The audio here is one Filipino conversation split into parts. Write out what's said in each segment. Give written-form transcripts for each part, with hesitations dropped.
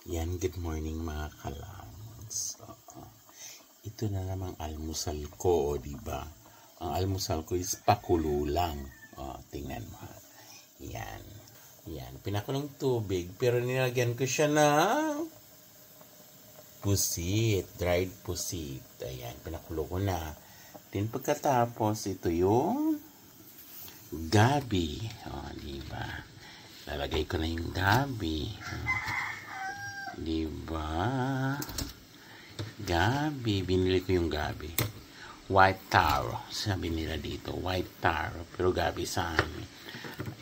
Yan, good morning mga kalams. Ito na namang almusal ko, diba? Ang almusal ko is pakulo lang. Tingnan mo. Yan. Yan, pinakulong tubig, pero nilagyan ko siya ng pusit, dried pusit. Ayan, pinakulo ko na. Then pagkatapos, ito yung gabi. Diba? Lalagay ko na yung gabi. Diba? Gabi. Binili ko yung gabi. White taro. Sabi nila dito. White taro. Pero gabi sa amin.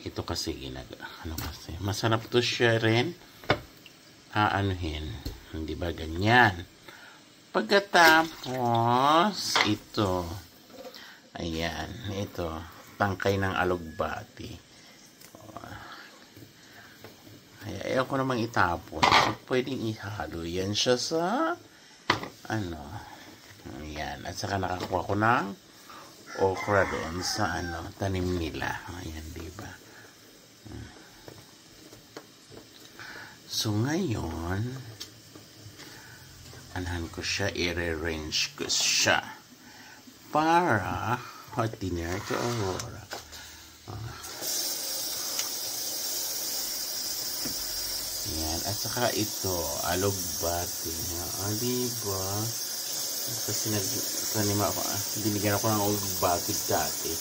Ito kasi kasi. Masarap to siya rin. Aanuhin. Hindi ba ganyan? Pagkatapos, ito. Ayan. Ito. Tangkay ng alugbati. Ayaw ko namang itapon. So, pwedeng ihalo. Yan siya sa ayan. At saka nakakuha ko ng okra doon sa tanim nila. Ayan, diba? So, ngayon, anahan ko siya, i-rearrange ko siya para hot dinner to Aurora. Yan. At saka ito, alugbati. Diba? Kasi binigyan ako ng alugbati dati.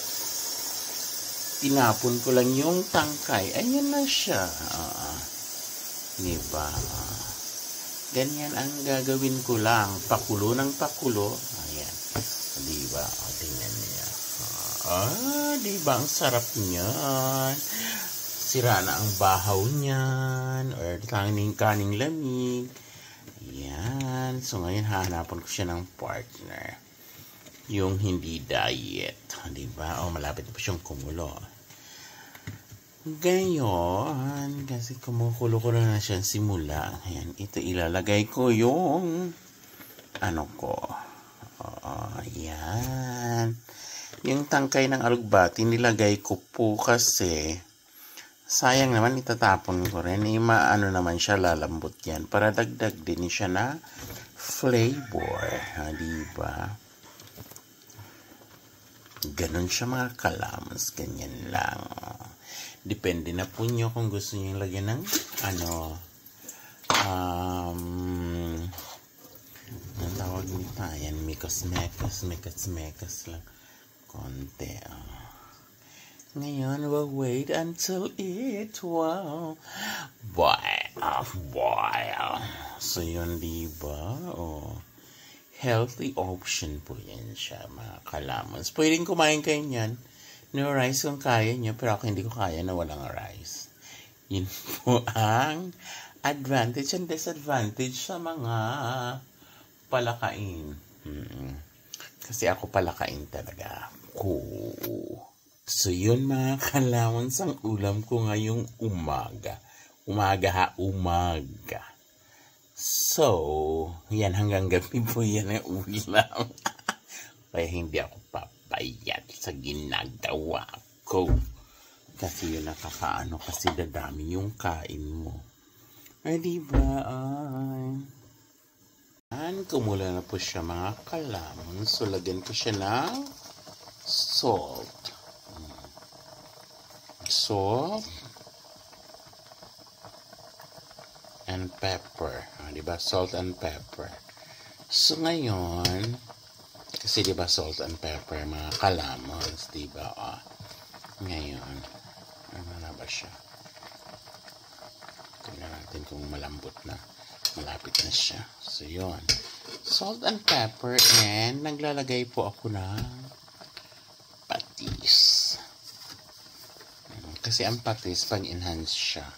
Tinapon ko lang yung tangkay. Ayan na siya. Diba? Ganyan ang gagawin ko lang. Pakulo ng pakulo. Ayan. Diba? Tingnan niya. Diba? Ang sarap niyan. Sira na ang bahaw niyan. Or kaning lamig. Ayan. So, ngayon hahanapan ko siya ng partner. Yung hindi diet. Diba? Malapit pa siyang kumulo. Ngayon, kasi kumukulo ko na siya simula. Ayan, ito ilalagay ko yung ayan. Yung tangkay ng alugbati, nilagay ko po kasi sayang naman, itatapon ko rin. Naman siya, lalambot yan. Para dagdag din siya na flavor. Diba? Ganon siya mga kalams. Ganyan lang. Depende na po nyo kung gusto nyo lagyan ng ang tawag nito. Ayan, mekas lang. Konti. Ngayon, we'll wait until it boil. So, yun, diba? Healthy option po yan siya, mga kalamans. Pwedeng kumain kayo niyan. No rice kung kaya niya, pero ako hindi ko kaya na walang rice. Yun po ang advantage and disadvantage sa mga palakain. Kasi ako palakain talaga. So, yun mga kalawans ang ulam ko ngayong umaga. Umaga. So, yan hanggang gabi po yan ang ulam. Kaya hindi ako papayat sa ginagawa ko. Kasi yun kasi dadami yung kain mo. Diba? Kumula na po siya mga kalawans. So, lagyan ko siya ng salt and pepper. Diba? Salt and pepper. So, ngayon, kasi diba salt and pepper, mga kalamans, diba? Ngayon, ano na ba siya? Tingnan natin kung malambot na. Malapit na siya. So, yun. Salt and pepper, and naglalagay po ako ng patis. Kasi ang patis, pang-enhance siya.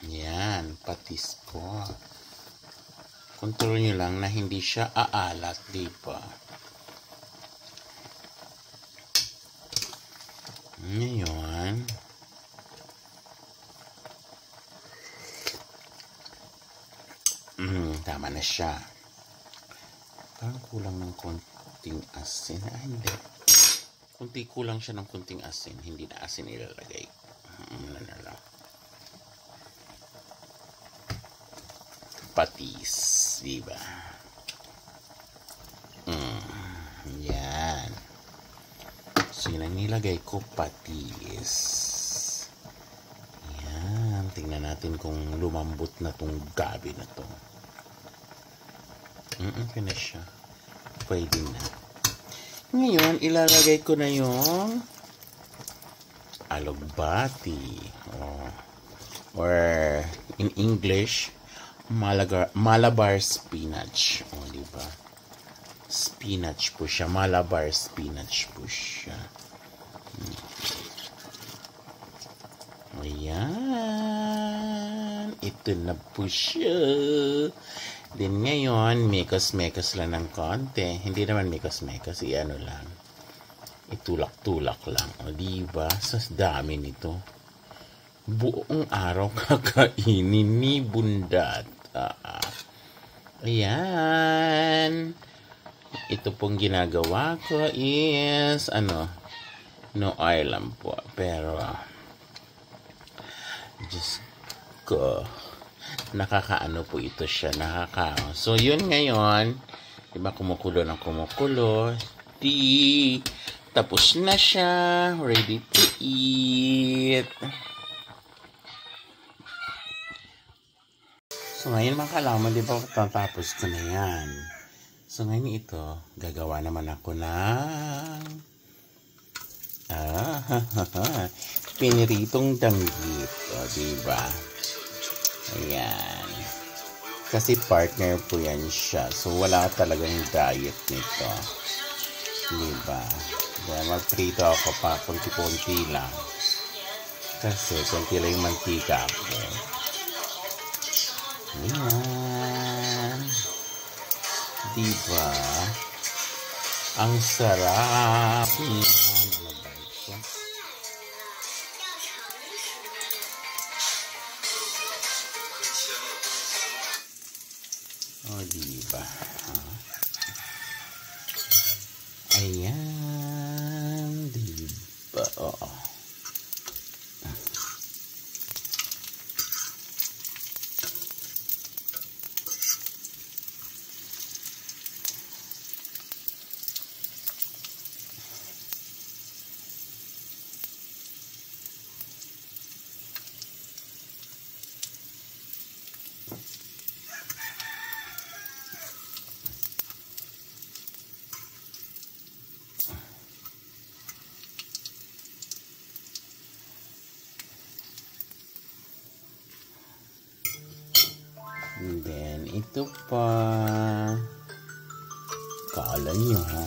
Yan, patis ko. Kontrol nyo lang na hindi siya aalat, diba? Ngayon, tama na siya. Parang kulang ng konting asin. Hindi. Kunti kulang siya ng kunting asin. Hindi na asin ilalagay ko. Ano na lang. Patis. Diba? Yan. So, yun ang nilagay ko, patis. Yan. Tingnan natin kung lumambot na tong gabi na to. Finish siya. Pwede na. Ngayon, ilalagay ko na yung alugbati. Or, in English, Malabar spinach. Diba? Spinach po siya. Malabar spinach po siya. Ayan. Ito na po siya. Then ngayon, mekos-mekos lang ng konti. Hindi naman mekos-mekos. Ano lang. Itulak-tulak lang. O, diba? Sa dami nito. Buong araw kakainin ni Bundat. Ayan. Ito pong ginagawa ko is, no oil lang po. Pero, just ko. Nakakaano po ito siya. So, yun ngayon. Diba, kumukulo ng kumukulo. Tapos na siya. Ready to eat. So, ngayon mga kalaman, diba, tatapos ko na yan. So, ngayon ito, gagawa naman ako ng piniritong danggit. O, diba? Ayan. Kasi partner po yan siya. So, wala talagang diet nito. Diba? Dahil magprito ako pa kunti-kunti lang. Kasi kunti lang yung mantika ko. Ayan. Diba? Ang sarap. Ayan. Ano ba ito? O, diba? Ayan. Diba? Oo. And then, ito pa. Kala nyo, ha?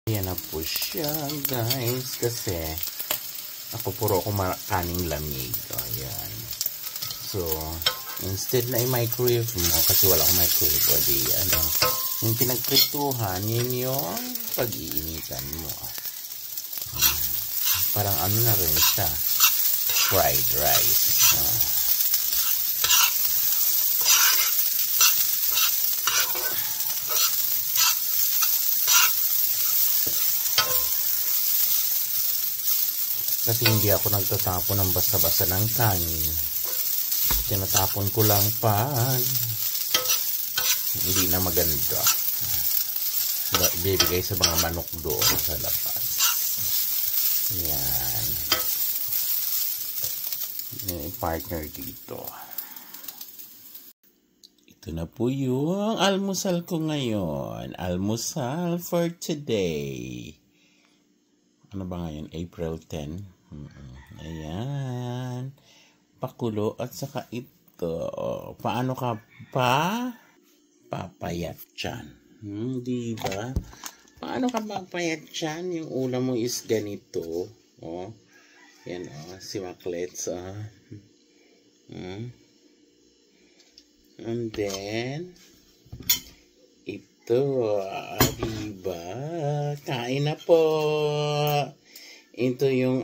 Ayan na po siya, guys. Kasi, ako puro ako kaning lamig. Ayan. So, instead na i-microwave mo, kasi wala akong microwave, o di, yung pinagprituhan, yun yung pag-iinitan mo. Parang na rin siya. Fried rice. Kasi hindi ako nagtatapon ng basta-basta ng kanin. Tinatapon ko lang pag hindi na maganda. Ibibigay sa mga manok doon sa labas. Yan. Yung partner dito. Ito na po yung almusal ko ngayon. Almusal for today. Ano ba ngayon? April 10. Ayan. Pakulo at saka ito. Paano ka pa? Papayat dyan. Diba? Paano ka papayat dyan? Yung ulam mo is ganito. Yan si Maclets. And then, ito. Diba? Kain na po. Ito yung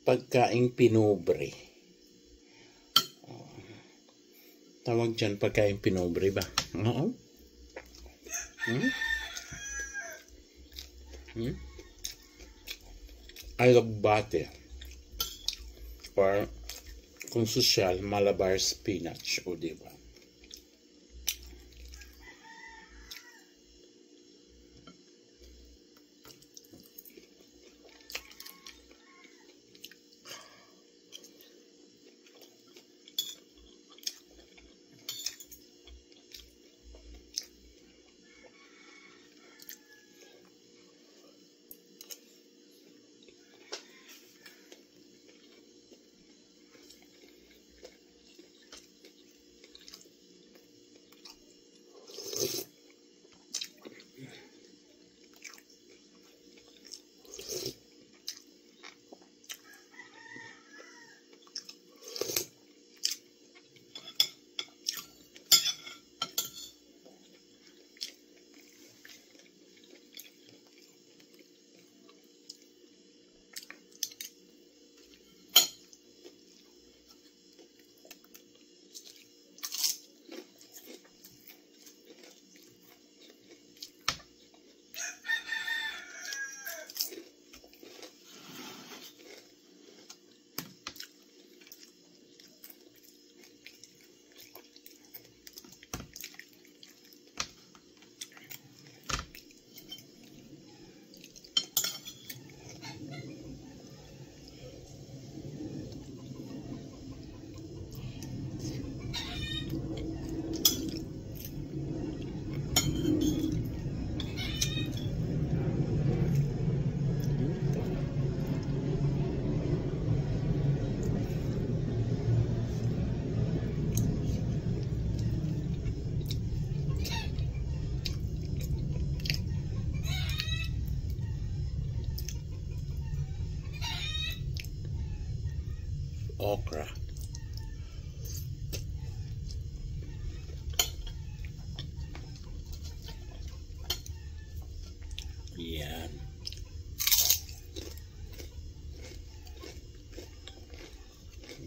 pagkaing pinobre. Tawag dyan pagkaing pinobre ba? Oo. Alagbate. Or kung sosyal, Malabar spinach. O diba? Okra. Yan.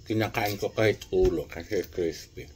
Kinakain ko kahit ulo kasi crispy.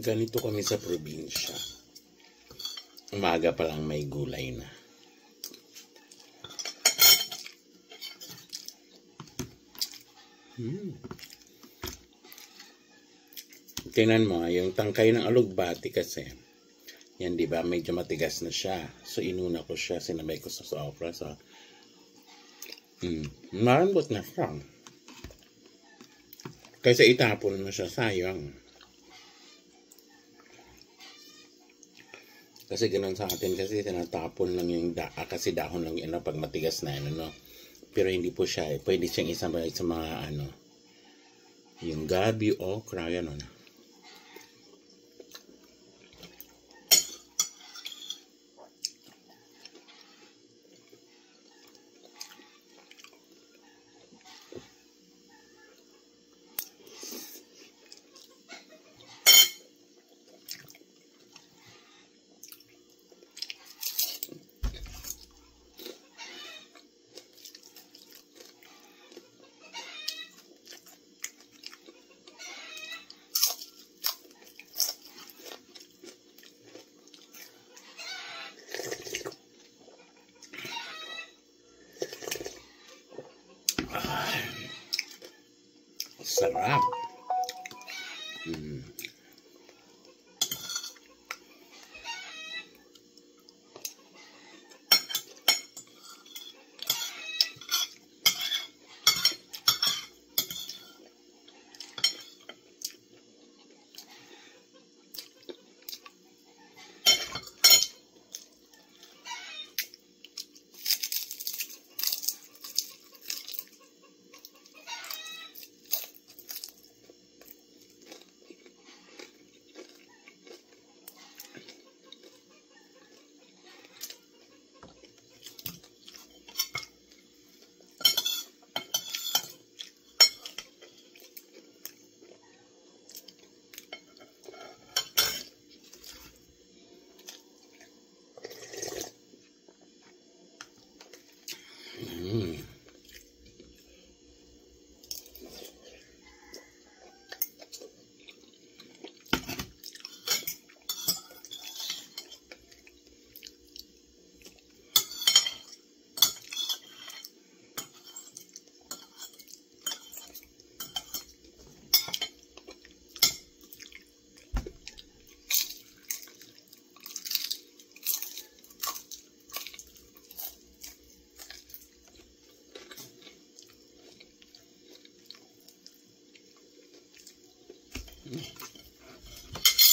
Ganito kami sa probinsya. Umaga pa lang may gulay na. Tingnan mo, yung tangkay ng alugbati kasi, yan, di ba? Medyo matigas na siya. So, inuna ko siya, sinabay ko sa okra. So, malambot na siya. Kaysa itapon mo siya, sayang. Kasi ganun sa atin, kasi tinatapon lang yung kasi dahon lang yun pag matigas na yun, no? Pero hindi po siya, pwede siyang isabay sa mga, yung gabi, okra, gano'n. Sarap.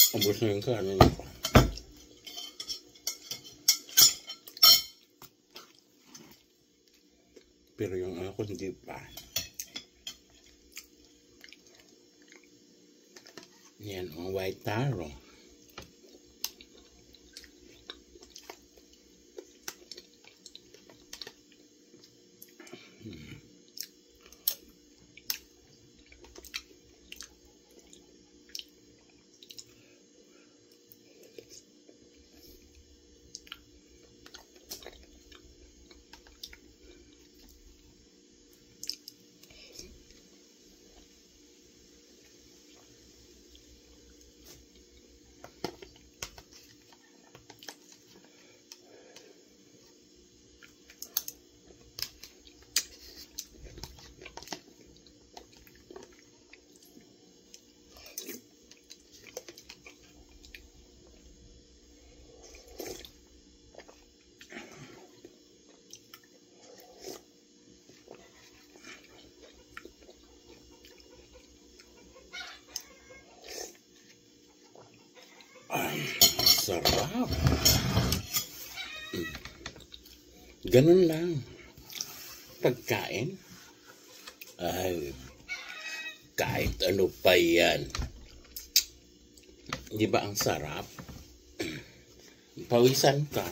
Ubus na yung kanin ko. Pero yung ako hindi pa. Yan, white taro. Sarap. Ganun lang. Pagkain. Ay, kahit ano pa yan. Di ba ang sarap? Pawisan ka.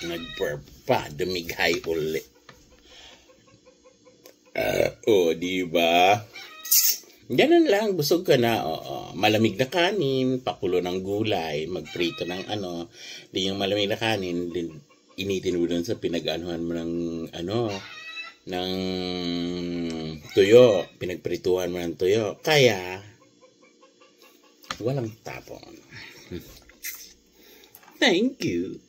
Nagperpa, dumighay uli. Di ba? Ganun lang, busog ka na. Malamig na kanin, pakulo ng gulay, magprito ng di yung malamig na kanin, din initin mo dun sa pinag-anuhan mo ng ng tuyo, pinagprituhan mo ng tuyo. Kaya walang tapon. Thank you.